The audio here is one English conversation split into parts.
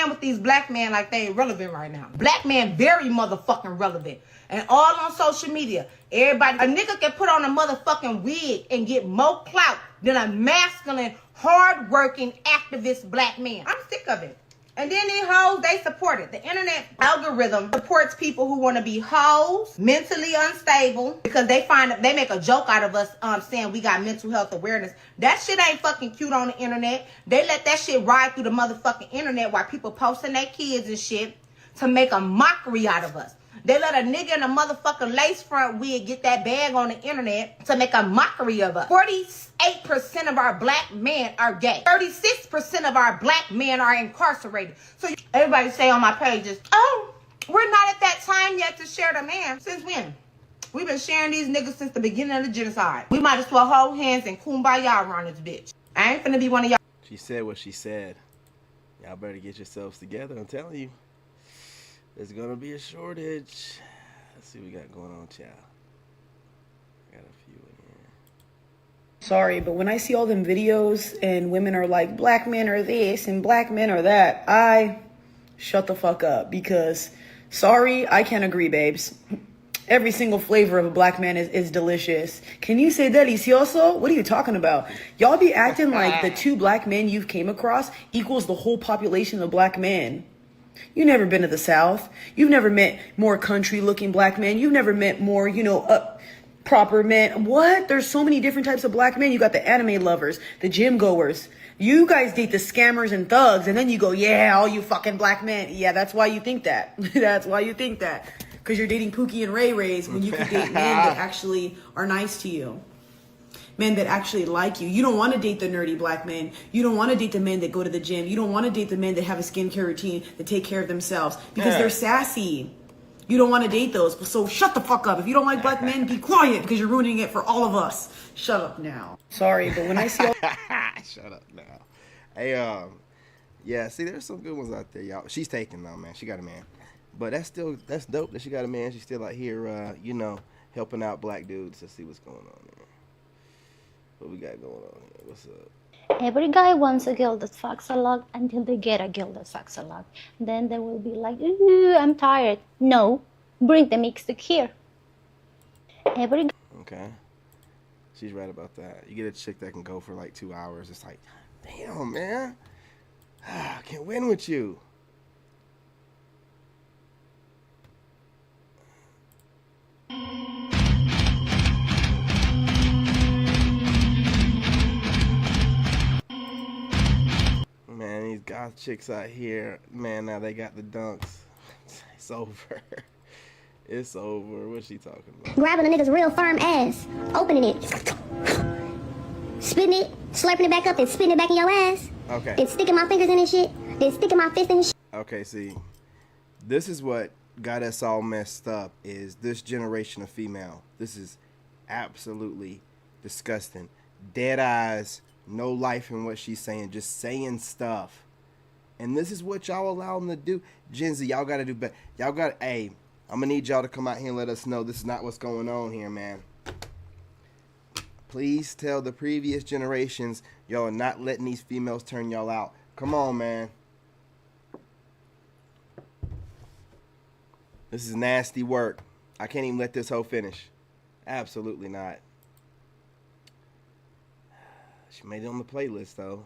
playing with these black men like they ain't relevant right now. Black men very motherfucking relevant. And all on social media. Everybody, a nigga can put on a motherfucking wig and get more clout than a masculine, hard-working, activist black man. I'm sick of it. And then these hoes, they support it. The internet algorithm supports people who want to be hoes, mentally unstable, because they make a joke out of us saying we got mental health awareness. That shit ain't fucking cute on the internet. They let that shit ride through the motherfucking internet while people posting their kids and shit to make a mockery out of us. They let a nigga in a motherfucking lace front wig get that bag on the internet to make a mockery of us. 48% of our black men are gay. 36% of our black men are incarcerated. So everybody say on my pages, oh, we're not at that time yet to share the man. Since when? We've been sharing these niggas since the beginning of the genocide. We might as well hold hands and kumbaya around this bitch. I ain't finna be one of y'all. She said what she said. Y'all better get yourselves together, I'm telling you. There's gonna be a shortage. Let's see what we got going on, child. I got a few in here. Sorry, but when I see all them videos and women are like, black men are this and black men are that, I shut the fuck up because, sorry, I can't agree, babes. Every single flavor of a black man is delicious. Can you say delicioso? What are you talking about? Y'all be acting like the 2 black men you've came across equals the whole population of black men. You've never been to the South. You've never met more country-looking black men. You've never met more, proper men. What? There's so many different types of black men. You got the anime lovers, the gym goers. You guys date the scammers and thugs, and then you go, yeah, all you fucking black men. Yeah, that's why you think that. That's why you think that. Because you're dating Pookie and Ray Rays when you can date men that actually are nice to you. Men that actually like you. You don't want to date the nerdy black men. You don't want to date the men that go to the gym. You don't want to date the men that have a skincare routine, that take care of themselves because they're sassy. You don't want to date those. So shut the fuck up. If you don't like black men, be quiet because you're ruining it for all of us. Shut up now. Sorry, but when I see all... Shut up now. Hey, yeah, see, there's some good ones out there, y'all. She's taken though, man. She got a man. But that's dope that she got a man. She's still out here, helping out black dudes. Let's see what's going on there. What we got going on here? What's up? Every guy wants a girl that fucks a lot until they get a girl that fucks a lot. Then they will be like, ooh, I'm tired. No, bring the mix stick here. Okay. She's right about that. You get a chick that can go for like 2 hours. It's like, damn, man. I can't win with you. Man, these goth chicks out here, man, now they got the dunks. It's over. It's over. What's she talking about? Grabbing a nigga's real firm ass, opening it, spitting it, slurping it back up and spitting it back in your ass. Okay. Then sticking my fingers in his shit, then sticking my fist in his shit. Okay, see, this is what got us all messed up, is this generation of female. This is absolutely disgusting. Dead eyes. No life in what she's saying, just saying stuff. And this is what y'all allow them to do. Gen Z, y'all got to do better. Y'all got to, hey, I'm going to need y'all to come out here and let us know this is not what's going on here, man. Please tell the previous generations, y'all are not letting these females turn y'all out. Come on, man. This is nasty work. I can't even let this hoe finish. Absolutely not. She made it on the playlist, though.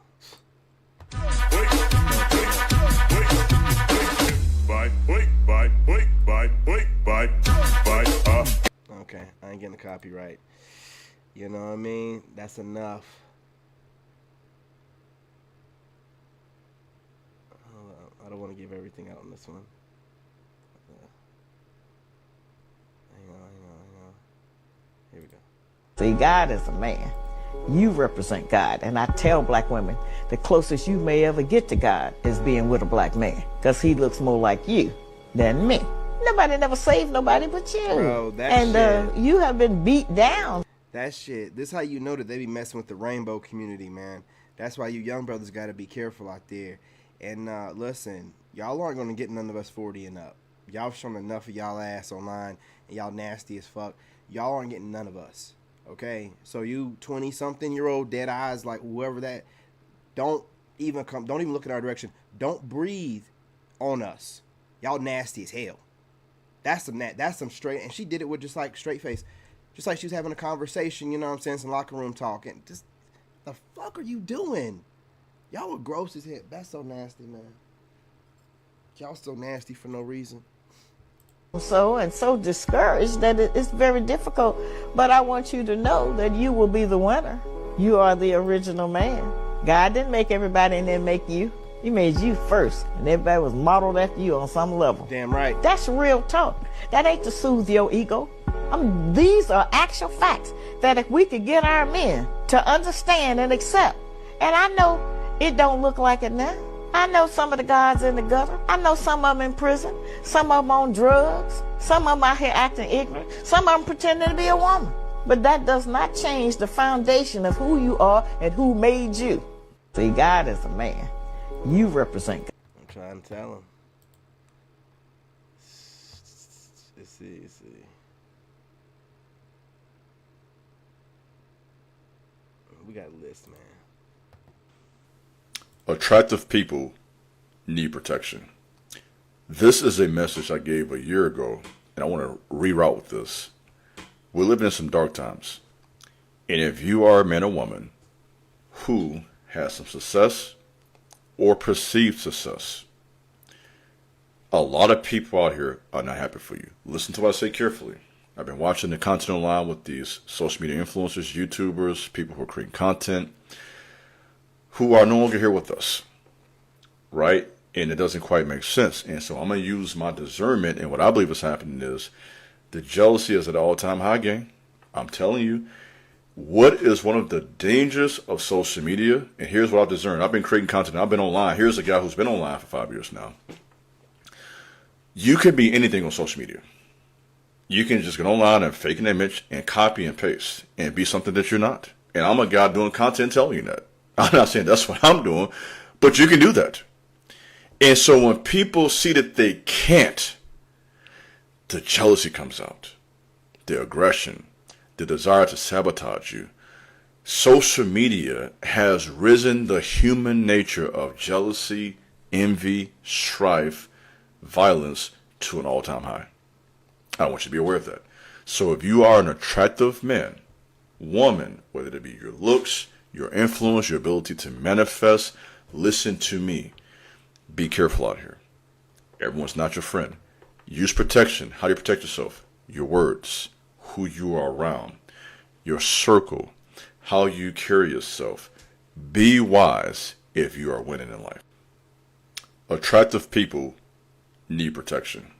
Okay, I ain't getting the copyright. You know what I mean? That's enough. I don't want to give everything out on this one. Hang on. Here we go. See, God is a man. You represent God. And I tell black women, the closest you may ever get to God is being with a black man. Because he looks more like you than me. Nobody never saved nobody but you. Bro, that and you have been beat down. That shit. This is how you know that they be messing with the rainbow community, man. That's why you young brothers got to be careful out there. And listen, y'all aren't going to get none of us 40 and up. Y'all shown enough of y'all ass online, and y'all nasty as fuck. Y'all aren't getting none of us. Okay, so you 20-something-year-old dead eyes, like whoever that, don't even look in our direction. Don't breathe on us. Y'all nasty as hell. That's some straight, and she did it with just like straight face. Just like she was having a conversation, you know what I'm saying, some locker room talk. And just, the fuck are you doing? Y'all were gross as hell. That's so nasty, man. Y'all so nasty for no reason. So discouraged that it's very difficult. But I want you to know that you will be the winner. You are the original man. God didn't make everybody and then make you. He made you first, and everybody was modeled after you on some level. Damn right. That's real talk. That ain't to soothe your ego. These are actual facts that if we could get our men to understand and accept, and I know it don't look like it now. I know some of the guys in the gutter. I know some of them in prison. Some of them on drugs. Some of them out here acting ignorant. Some of them pretending to be a woman. But that does not change the foundation of who you are and who made you. See, God is a man. You represent God. I'm trying to tell him. Let's see. We got a list, man. Attractive people need protection. This is a message I gave a year ago, and I want to reroute with this. We're living in some dark times. And if you are a man or woman who has some success or perceived success, a lot of people out here are not happy for you. Listen to what I say carefully. I've been watching the content online with these social media influencers, YouTubers, people who are creating content, who are no longer here with us, right? And it doesn't quite make sense. And so I'm going to use my discernment, and what I believe is happening is the jealousy is at an all-time high, gang. I'm telling you, what is one of the dangers of social media? And here's what I've discerned. I've been creating content. I've been online. Here's a guy who's been online for 5 years now. You can be anything on social media. You can just get online and fake an image and copy and paste and be something that you're not. And I'm a guy doing content telling you that. I'm not saying that's what I'm doing, but you can do that. And so when people see that they can't, the jealousy comes out, the aggression, the desire to sabotage you. Social media has risen the human nature of jealousy, envy, strife, violence to an all-time high. I want you to be aware of that. So if you are an attractive man, woman, whether it be your looks, your influence, your ability to manifest, listen to me. Be careful out here. Everyone's not your friend. Use protection. How do you protect yourself? Your words, who you are around, your circle, how you carry yourself. Be wise if you are winning in life. Attractive people need protection.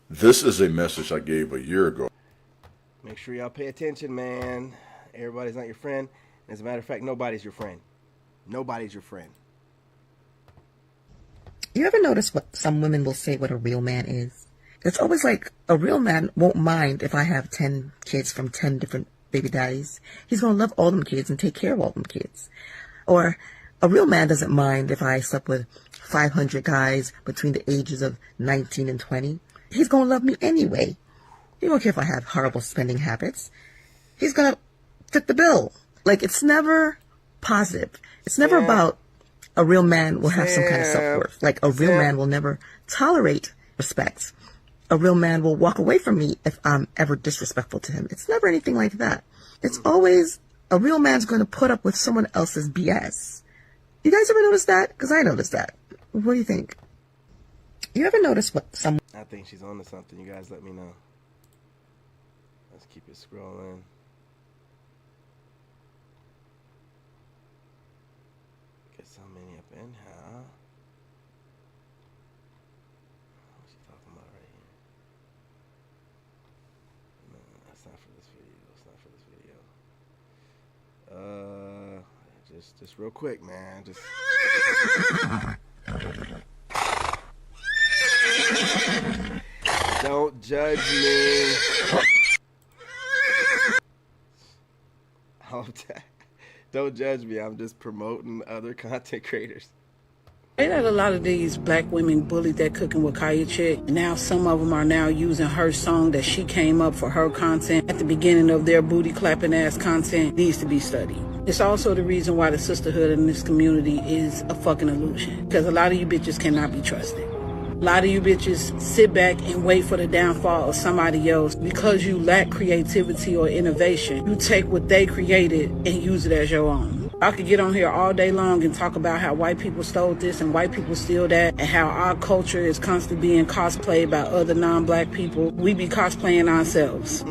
This is a message I gave a year ago. Make sure y'all pay attention, man. Everybody's not your friend. As a matter of fact, nobody's your friend. Nobody's your friend. You ever notice what some women will say what a real man is? It's always like a real man won't mind if I have 10 kids from 10 different baby daddies. He's going to love all them kids and take care of all them kids. Or a real man doesn't mind if I slept with 500 guys between the ages of 19 and 20. He's going to love me anyway. He don't care if I have horrible spending habits. He's going to fit the bill. Like, it's never positive. It's never about a real man will have some kind of self-worth. Like, a real man will never tolerate respect. A real man will walk away from me if I'm ever disrespectful to him. It's never anything like that. It's always a real man's going to put up with someone else's BS. You guys ever notice that? Because I noticed that. What do you think? You ever notice what some... I think she's on to something. You guys let me know. Let's keep it scrolling. Get so many up in here. What's she talking about right here? No, that's not for this video. It's not for this video. Just real quick, man. Just... Don't judge me. Don't judge me. I'm just promoting other content creators. They let a lot of these black women bully that Cooking with Kaya chick. Now some of them are now using her song that she came up for her content at the beginning of their booty clapping ass content. Needs to be studied. It's also the reason why the sisterhood in this community is a fucking illusion. Because a lot of you bitches cannot be trusted. A lot of you bitches sit back and wait for the downfall of somebody else because you lack creativity or innovation. You take what they created and use it as your own. I could get on here all day long and talk about how white people stole this and white people steal that, and how our culture is constantly being cosplayed by other non-black people. We be cosplaying ourselves.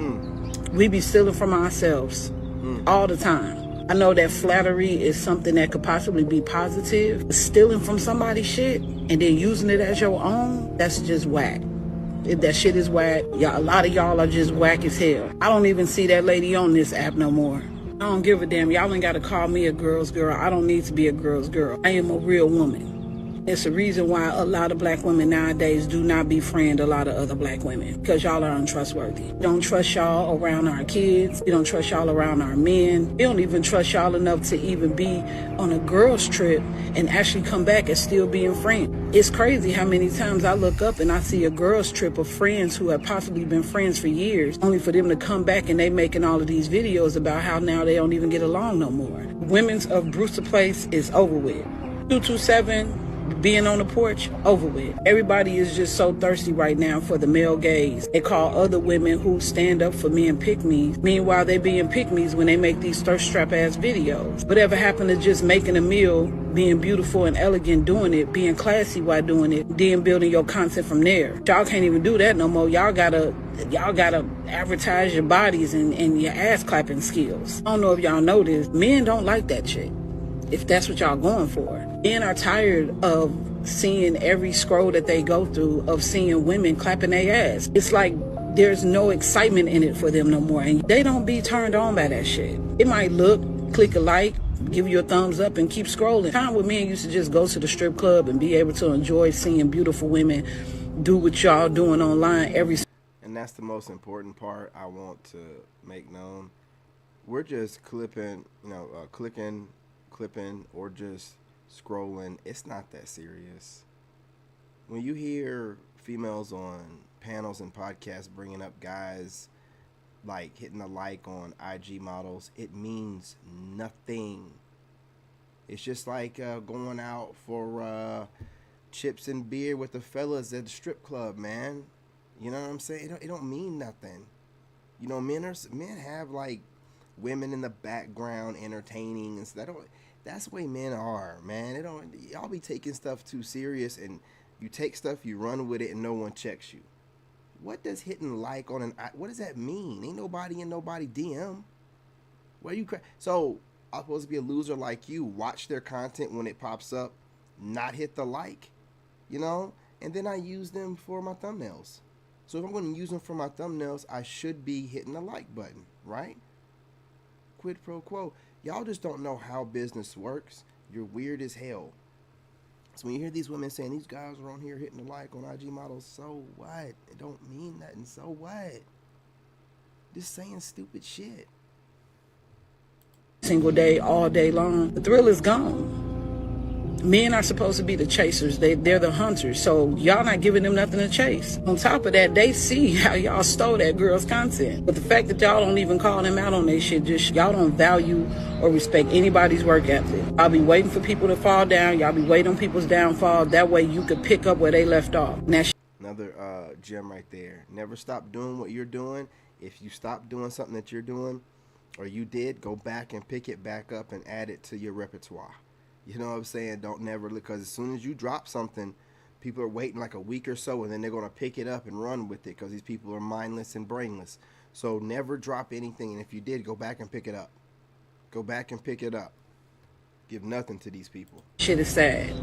We be stealing from ourselves all the time. I know that flattery is something that could possibly be positive. Stealing from somebody's shit and then using it as your own, that's just whack. That shit is whack. A lot of y'all are just whack as hell. I don't even see that lady on this app no more. I don't give a damn. Y'all ain't got to call me a girl's girl. I don't need to be a girl's girl. I am a real woman. It's the reason why a lot of black women nowadays do not befriend a lot of other black women, because y'all are untrustworthy. We don't trust y'all around our kids. We don't trust y'all around our men. We don't even trust y'all enough to even be on a girls trip and actually come back and still being friends. It's crazy how many times I look up and I see a girls trip of friends who have possibly been friends for years, only for them to come back and they making all of these videos about how now they don't even get along no more. Women's of Brewster Place is over with. 227 being on the porch, over with. Everybody is just so thirsty right now for the male gaze. They call other women who stand up for men pick-me's. Meanwhile, they being pick-me's when they make these thirst trap ass videos. Whatever happened to just making a meal, being beautiful and elegant doing it, being classy while doing it, then building your content from there. Y'all can't even do that no more. Y'all gotta advertise your bodies and your ass clapping skills. I don't know if y'all know this. Men don't like that shit, if that's what y'all going for. Men are tired of seeing every scroll that they go through of seeing women clapping their ass. It's like there's no excitement in it for them no more, and they don't be turned on by that shit. It might look, click a like, give you a thumbs up, and keep scrolling. Time with men used to just go to the strip club and be able to enjoy seeing beautiful women do what y'all doing online every. And that's the most important part I want to make known. We're just clipping, clicking, or just scrolling. It's not that serious. When you hear females on panels and podcasts bringing up guys like hitting a like on IG models, it means nothing. It's just like going out for chips and beer with the fellas at the strip club, man. You know what I'm saying? It don't mean nothing. Men have like women in the background entertaining and stuff. That's the way men are, man. Y'all be taking stuff too serious, and you take stuff, you run with it, and no one checks you. What does hitting like on what does that mean? Ain't nobody in nobody DM. Where you so I'm supposed to be a loser like you, watch their content when it pops up, not hit the like, and then I use them for my thumbnails. So if I'm going to use them for my thumbnails, I should be hitting the like button, right? Quid pro quo. Y'all just don't know how business works. You're weird as hell. So when you hear these women saying these guys are on here hitting the like on IG models, so what? It don't mean nothing. So what? Just saying stupid shit. Single day, all day long. The thrill is gone. Men are supposed to be the chasers. They're the hunters. So y'all not giving them nothing to chase. On top of that, they see how y'all stole that girl's content. But the fact that y'all don't even call them out on their shit, just y'all don't value or respect anybody's work ethic. I'll be waiting for people to fall down. Y'all be waiting on people's downfall. That way you could pick up where they left off. Another gem right there. Never stop doing what you're doing. If you stop doing something that you're doing, or you did, go back and pick it back up and add it to your repertoire. You know what I'm saying? Don't never, because as soon as you drop something, people are waiting like a week or so, and then they're going to pick it up and run with it because these people are mindless and brainless. So never drop anything, and if you did, go back and pick it up. Go back and pick it up. Give nothing to these people. Shit is sad.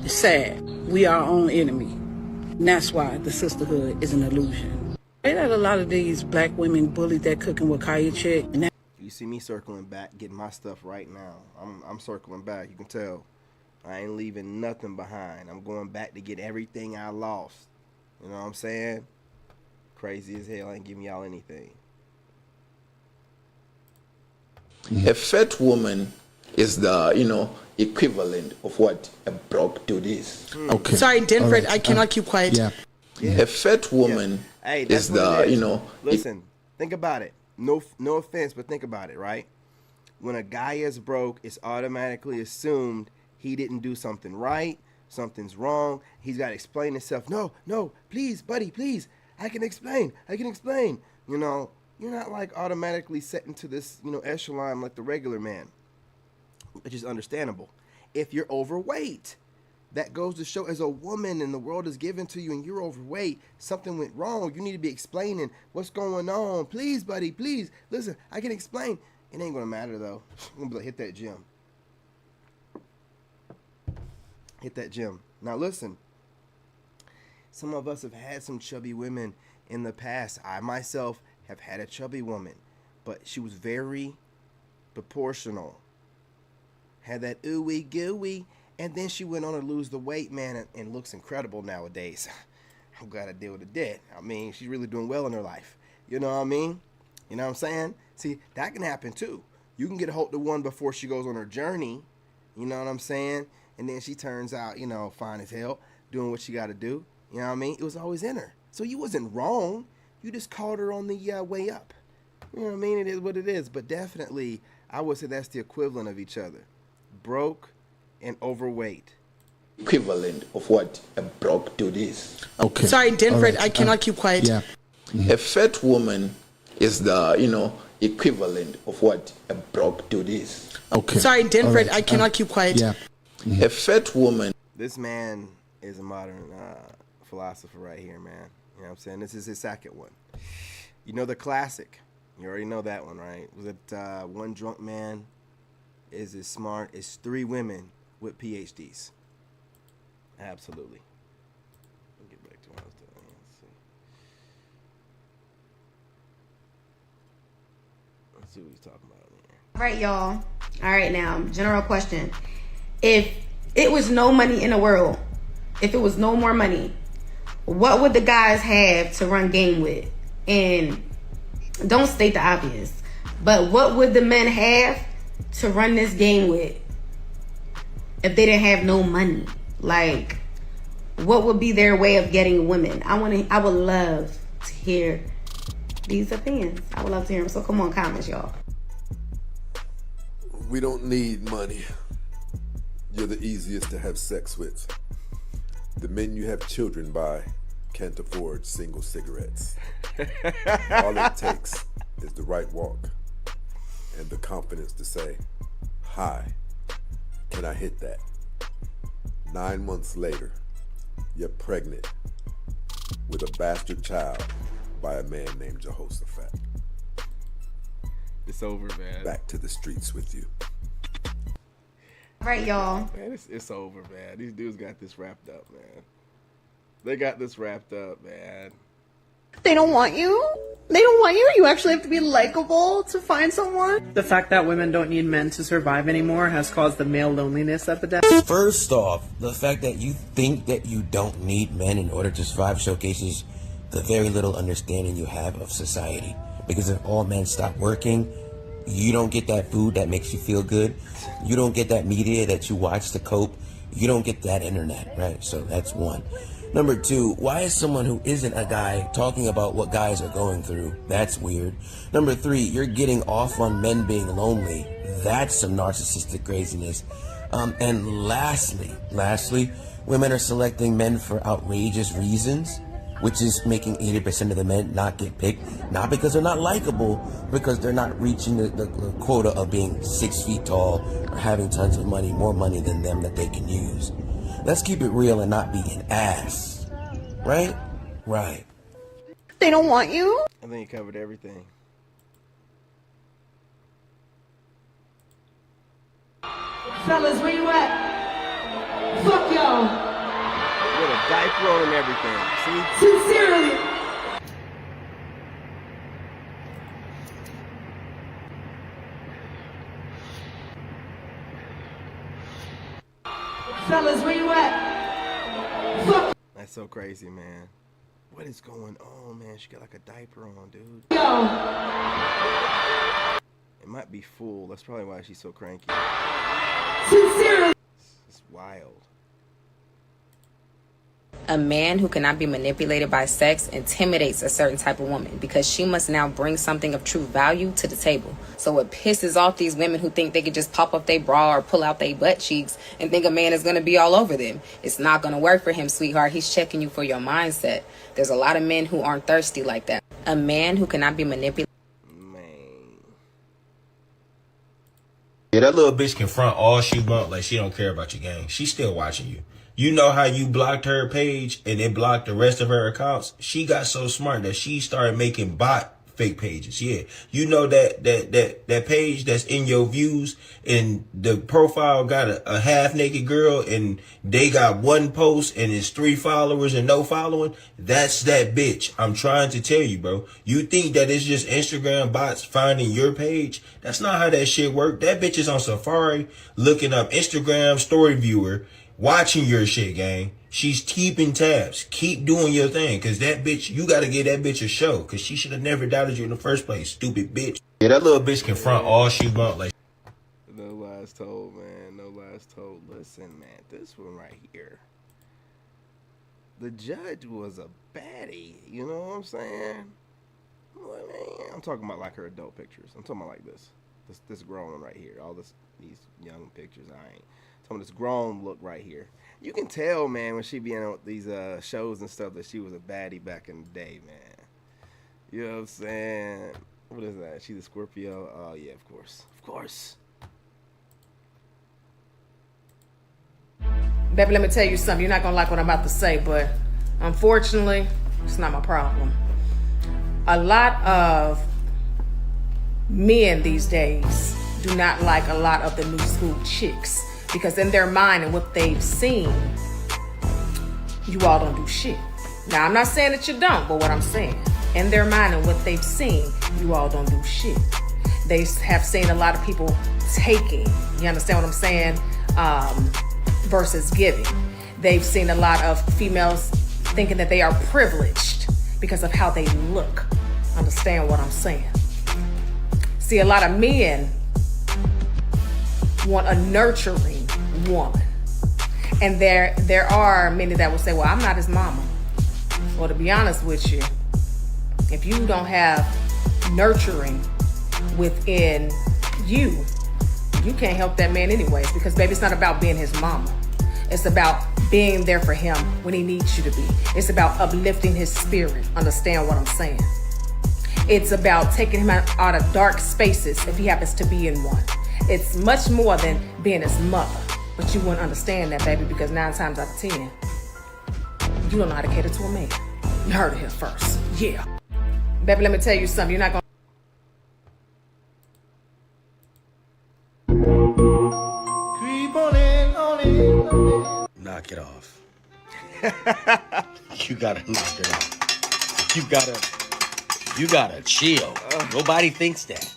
It's sad. We are our own enemy. And that's why the sisterhood is an illusion. They let a lot of these black women bully that cooking with Kaya chick. And you see me circling back, getting my stuff right now. I'm circling back. You can tell. I ain't leaving nothing behind. I'm going back to get everything I lost. You know what I'm saying? Crazy as hell. I ain't giving y'all anything. A fat woman is the, equivalent of what a broke dude is. Okay. Sorry, Denver, right. I cannot keep quiet. Yeah. A fat woman is the, Listen, think about it. No offense, but think about it, right? When a guy is broke, it's automatically assumed he didn't do something right, something's wrong. He's got to explain himself. No, please, buddy, please. I can explain. You know, you're not like automatically set into this, echelon like the regular man, which is understandable. If you're overweight, that goes to show, as a woman and the world is given to you and you're overweight, something went wrong. You need to be explaining what's going on. Please, buddy, please. Listen, I can explain. It ain't going to matter, though. I'm going to be like, hit that gym. Hit that gym. Now, listen. Some of us have had some chubby women in the past. I, myself, have had a chubby woman. But she was very proportional. Had that ooey gooey. And then she went on to lose the weight, man, and looks incredible nowadays. I'm glad I deal with that. I mean, she's really doing well in her life. You know what I mean? You know what I'm saying? See, that can happen too. You can get a hold of one before she goes on her journey. You know what I'm saying? And then she turns out, fine as hell, doing what she got to do. You know what I mean? It was always in her. So you wasn't wrong. You just called her on the way up. You know what I mean? It is what it is. But definitely, I would say that's the equivalent of each other. Broke and overweight. Equivalent of what a broke dude is. Okay. Sorry, Denfred, I cannot keep quiet. Yeah. A fat woman is the, equivalent of what a broke dude is. Okay. Sorry, Denfred, I cannot keep quiet. Yeah. A fat woman. This man is a modern philosopher right here, man. You know what I'm saying? This is his second one. You know the classic. You already know that one, right? Was it one drunk man is as smart as 3 women with PhDs? Absolutely. Let me get back to what I was doing. Let's see what he's talking about in here. All right, y'all. All right, now, general question. If it was no money in the world, if it was no more money, what would the guys have to run game with? And don't state the obvious, but what would the men have to run this game with if they didn't have no money? Like, what would be their way of getting women? I would love to hear these opinions. I would love to hear them. So come on, comments, y'all. We don't need money. You're the easiest to have sex with. The men you have children by can't afford single cigarettes. All it takes is the right walk and the confidence to say, "Hi, can I hit that?" 9 months later, you're pregnant with a bastard child by a man named Jehoshaphat. It's over, man. Back to the streets with you. All right, y'all. Man, it's over, man. These dudes got this wrapped up, man. They got this wrapped up, man. They don't want you. They don't want you. You actually have to be likable to find someone. The fact that women don't need men to survive anymore has caused the male loneliness epidemic. First off, the fact that you think that you don't need men in order to survive showcases the very little understanding you have of society. Because if all men stop working, you don't get that food that makes you feel good. You don't get that media that you watch to cope. You don't get that internet, right? So that's one. Number two, why is someone who isn't a guy talking about what guys are going through? That's weird. Number three, you're getting off on men being lonely. That's some narcissistic craziness. And lastly, women are selecting men for outrageous reasons, which is making 80% of the men not get picked. Not because they're not likable, because they're not reaching the quota of being 6 feet tall or having tons of money, more money than them that they can use. Let's keep it real and not be an ass. Right? Right. They don't want you. I think you covered everything. Fellas, where you at? Fuck y'all. With a diaper on and everything. See? Sincerely. Fellas, where you at? Fuck. That's so crazy, man. What is going on, man? She got like a diaper on, dude. Yo. It might be full. That's probably why she's so cranky. Sincerely. It's wild. A man who cannot be manipulated by sex intimidates a certain type of woman because she must now bring something of true value to the table. So it pisses off these women who think they could just pop up their bra or pull out their butt cheeks and think a man is going to be all over them. It's not going to work for him, sweetheart. He's checking you for your mindset. There's a lot of men who aren't thirsty like that. A man who cannot be manipulated. Yeah, that little bitch can front all she want like she don't care about your game. She's still watching you. You know how you blocked her page and it blocked the rest of her accounts? She got so smart that she started making bot fake pages. Yeah. You know that page that's in your views and the profile got a half naked girl and they got one post and it's 3 followers and no following? That's that bitch. I'm trying to tell you, bro. You think that it's just Instagram bots finding your page? That's not how that shit work. That bitch is on Safari looking up Instagram story viewer, watching your shit, gang. She's keeping tabs. Keep doing your thing. Cause that bitch, you gotta give that bitch a show. Cause she should have never doubted you in the first place, stupid bitch. Yeah, that little bitch can front all she want like. No lies told, man. No lies told. Listen, man. This one right here. The judge was a baddie. You know what I'm saying? Well, man, I'm talking about like her adult pictures. I'm talking about like this. This grown one right here. All these young pictures. I ain't talking about this grown look right here. You can tell, man, when she be in these shows and stuff that she was a baddie back in the day, man. You know what I'm saying? What is that? She's a Scorpio? Oh, yeah, of course. Of course. Baby, let me tell you something. You're not going to like what I'm about to say, but unfortunately, it's not my problem. A lot of men these days do not like a lot of the new school chicks because in their mind and what they've seen, you all don't do shit. Now, I'm not saying that you don't, but what I'm saying, in their mind and what they've seen, you all don't do shit. They have seen a lot of people taking, you understand what I'm saying, versus giving. They've seen a lot of females thinking that they are privileged because of how they look. Understand what I'm saying? See, a lot of men want a nurturing woman. And there are many that will say, well, I'm not his mama. Well, to be honest with you, if you don't have nurturing within you, you can't help that man anyways, because baby, it's not about being his mama. It's about being there for him when he needs you to be. It's about uplifting his spirit. Understand what I'm saying? It's about taking him out of dark spaces if he happens to be in one. It's much more than being his mother. But you wouldn't understand that, baby, because 9 times out of 10, you don't know how to cater to a man. You heard it here first. Yeah. Baby, let me tell you something. You're not going Knock it off. You gotta knock it off. You gotta chill. Nobody thinks that.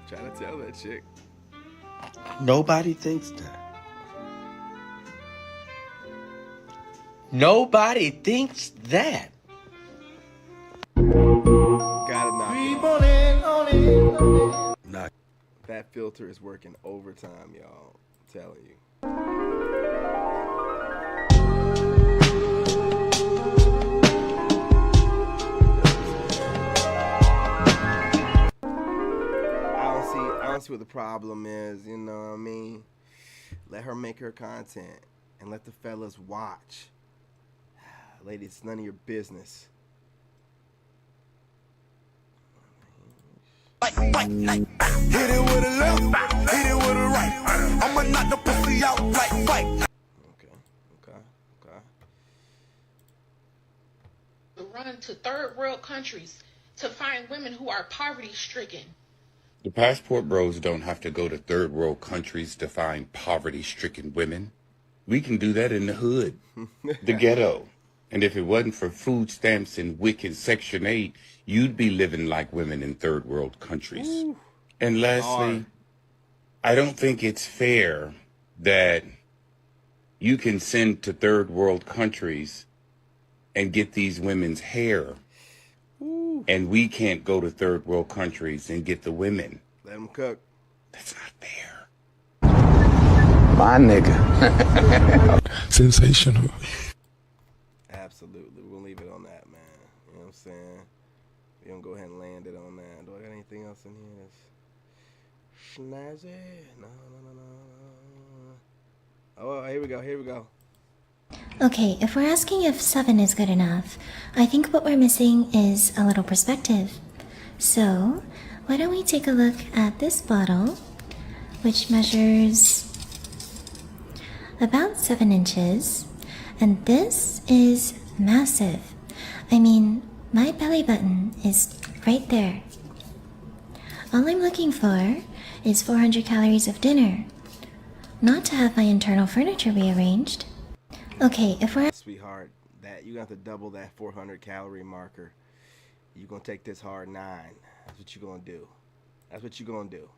Trying to tell that chick. Nobody thinks that. Nobody thinks that. Gotta knock it off. Knock. That filter is working overtime, y'all. I'm telling you. I don't see what the problem is, you know what I mean? Let her make her content and let the fellas watch. Ladies, it's none of your business. Hit it with a left, hit it with a right. I'ma knock the pussy out like fight. Okay. To run to third world countries to find women who are poverty stricken. The passport bros don't have to go to third world countries to find poverty-stricken women. We can do that in the hood, the ghetto. And if it wasn't for food stamps and wicked Section 8, you'd be living like women in third world countries. Ooh. And lastly, I don't think it's fair that you can send to third world countries and get these women's hair. Ooh. And we can't go to third world countries and get the women. Let them cook. That's not fair. My nigga. Sensational. Absolutely. We'll leave it on that, man. You know what I'm saying? We're going to go ahead and land it on that. Do I got anything else in here that's snazzy? No. Oh, here we go. Okay, if we're asking if 7 is good enough, I think what we're missing is a little perspective. So, why don't we take a look at this bottle, which measures about 7 inches, and this is massive. I mean, my belly button is right there. All I'm looking for is 400 calories of dinner, not to have my internal furniture rearranged. Okay, if we're... Sweetheart, that you got to double that 400 calorie marker. You're going to take this hard 9. That's what you're going to do. That's what you're going to do.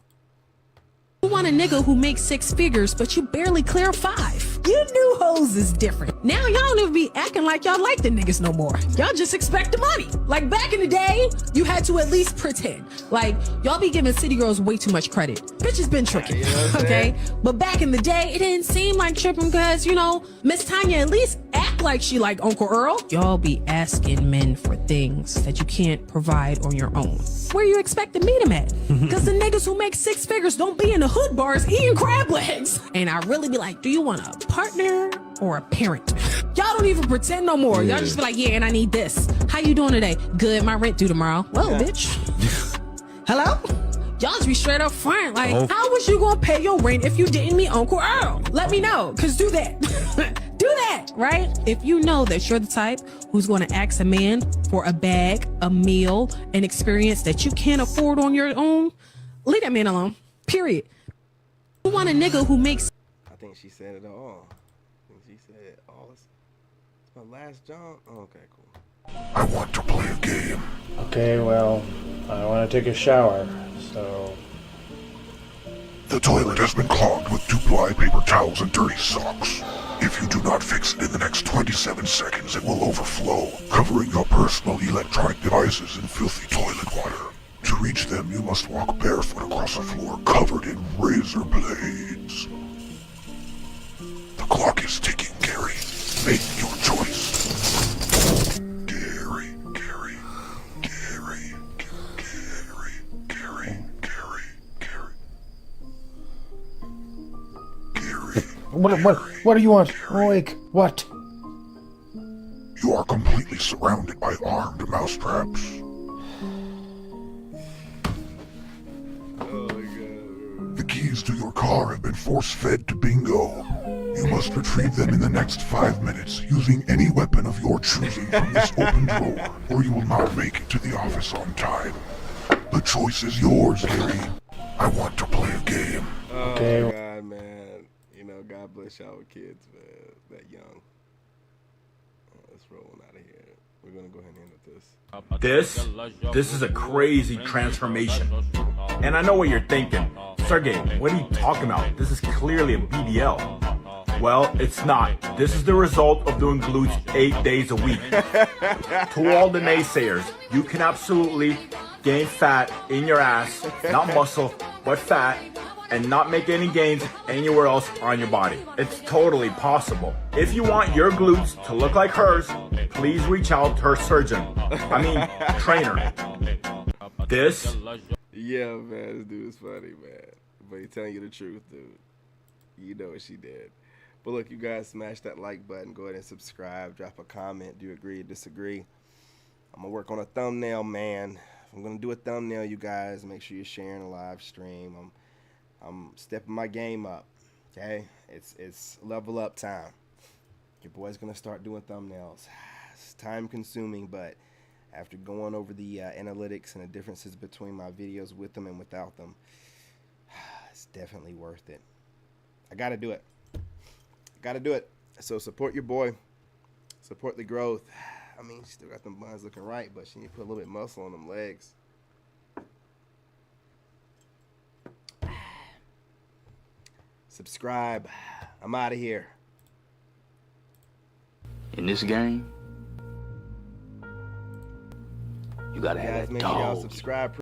You want a nigga who makes 6 figures, but you barely clear 5. You knew hoes is different. Now y'all don't even be acting like y'all like the niggas no more. Y'all just expect the money. Like back in the day, you had to at least pretend. Like y'all be giving city girls way too much credit. Bitches been tricking, you know okay? But back in the day, it didn't seem like tripping because, you know, Miss Tanya at least act like she like Uncle Earl. Y'all be asking men for things that you can't provide on your own. Where you expect to meet them at? Because the niggas who make 6 figures don't be in the hood bars eating crab legs. And I really be like, do you want a partner or a parent? Y'all don't even pretend no more. Y'all just be like, yeah, and I need this. How you doing today? Good, my rent due tomorrow. Well, bitch. Hello? Y'all just be straight up front. Like, how was you gonna pay your rent if you didn't meet Uncle Earl? Let me know, cause do that. Do that, right? If you know that you're the type who's gonna ask a man for a bag, a meal, an experience that you can't afford on your own, leave that man alone. Period. You want a nigga who makes... I think she said it all. It's my last John. Oh, okay, cool. I want to play a game. Okay, well, I want to take a shower, so... The toilet has been clogged with 2-ply paper towels and dirty socks. If you do not fix it in the next 27 seconds, it will overflow, covering your personal electronic devices in filthy toilet water. To reach them, you must walk barefoot across a floor covered in razor blades. The clock is ticking, Gary. Make your choice. What do you want? Awake. What? You are completely surrounded by armed mousetraps. The keys to your car have been force-fed to Bingo. You must retrieve them in the next 5 minutes using any weapon of your choosing from this open drawer, or you will not make it to the office on time. The choice is yours, Gary. I want to play a game. Okay. Oh, God, man. You know, God bless y'all with kids, man. That young. Let's roll on out of here. We're going to go ahead and end this. This is a crazy transformation. And I know what you're thinking. Sergey, what are you talking about? This is clearly a BBL. Well, it's not. This is the result of doing glutes 8 days a week. To all the naysayers, you can absolutely gain fat in your ass, not muscle, but fat, and not make any gains anywhere else on your body. It's totally possible. If you want your glutes to look like hers, please reach out to her surgeon. Trainer. Yeah, man, this dude is funny, man. But he's telling you the truth, dude. You know what she did. But look, you guys, smash that like button. Go ahead and subscribe. Drop a comment. Do you agree or disagree? I'm going to work on a thumbnail, man. If I'm going to do a thumbnail, you guys, make sure you're sharing a live stream. I'm stepping my game up, okay? It's level up time. Your boy's going to start doing thumbnails. It's time consuming, but after going over the analytics and the differences between my videos with them and without them, it's definitely worth it. I got to do it. So support your boy. Support the growth. I mean, she still got them buns looking right, but she need to put a little bit of muscle on them legs. Subscribe. I'm out of here. In this game, you gotta have that Make sure y'all dog. subscribe.